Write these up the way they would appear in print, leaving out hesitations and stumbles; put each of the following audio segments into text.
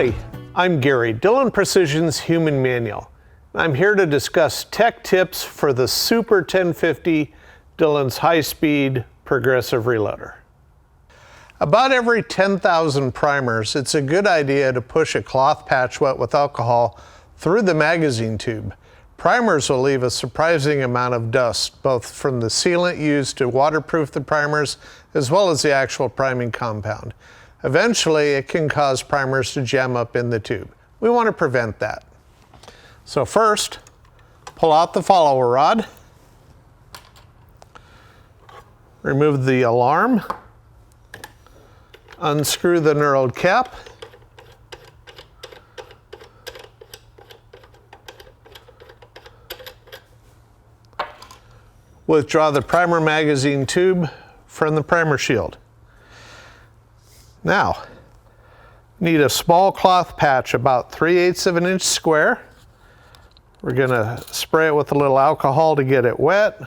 Howdy, I'm Gary, Dillon Precision's Human Manual. I'm here to discuss tech tips for the Super 1050 Dillon's high-speed progressive reloader. About every 10,000 primers, it's a good idea to push a cloth patch wet with alcohol through the magazine tube. Primers will leave a surprising amount of dust, both from the sealant used to waterproof the primers, as well as the actual priming compound. Eventually, it can cause primers to jam up in the tube. We want to prevent that. So first, pull out the follower rod, remove the alarm, unscrew the knurled cap, withdraw the primer magazine tube from the primer shield. Now, need a small cloth patch about 3/8 of an inch square. We're going to spray it with a little alcohol to get it wet.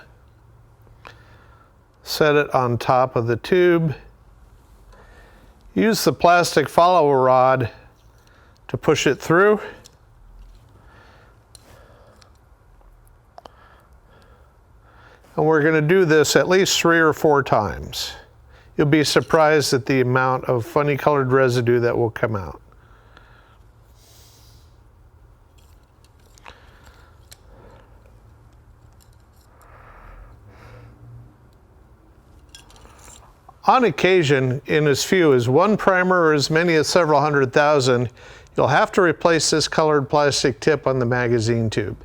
Set it on top of the tube. Use the plastic follower rod to push it through. And we're going to do this at least 3 or 4 times. You'll be surprised at the amount of funny colored residue that will come out. On occasion, in as few as one primer or as many as several 100,000, you'll have to replace this colored plastic tip on the magazine tube.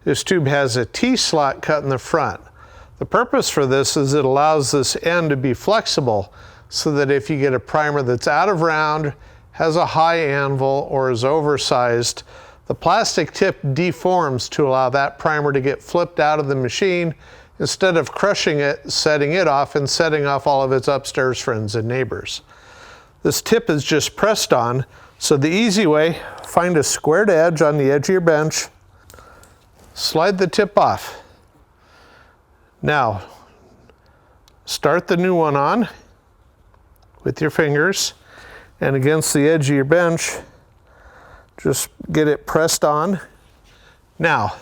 This tube has a T-slot cut in the front. The purpose for this is it allows this end to be flexible so that if you get a primer that's out of round, has a high anvil, or is oversized, the plastic tip deforms to allow that primer to get flipped out of the machine instead of crushing it, setting it off, and setting off all of its upstairs friends and neighbors. This tip is just pressed on, so the easy way, find a squared edge on the edge of your bench, slide the tip off. Now, start the new one on with your fingers, and against the edge of your bench, just get it pressed on. Now,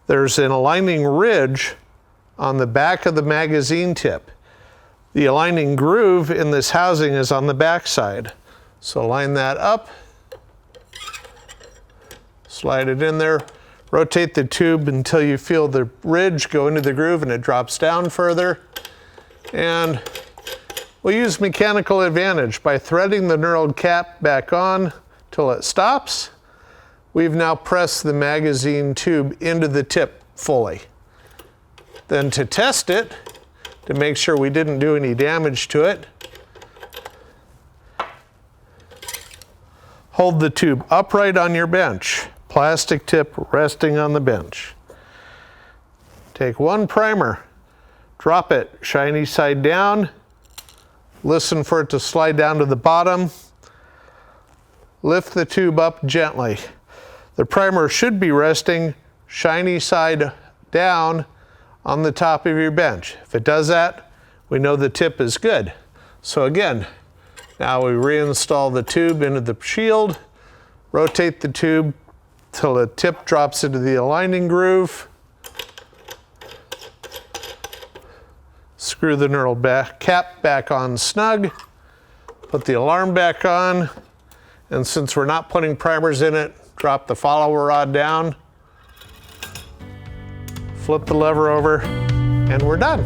there's an aligning ridge on the back of the magazine tip. The aligning groove in this housing is on the back side. So line that up, slide it in there, rotate the tube until you feel the ridge go into the groove and it drops down further. And we'll use mechanical advantage by threading the knurled cap back on till it stops. We've now pressed the magazine tube into the tip fully. Then to test it, to make sure we didn't do any damage to it, hold the tube upright on your bench. Plastic tip resting on the bench. Take one primer, drop it shiny side down, listen for it to slide down to the bottom, lift the tube up gently. The primer should be resting shiny side down on the top of your bench. If it does that, we know the tip is good. So again, now we reinstall the tube into the shield, rotate the tube till the tip drops into the aligning groove. Screw the knurled cap back on snug. Put the alarm back on. And since we're not putting primers in it, drop the follower rod down. Flip the lever over, and we're done.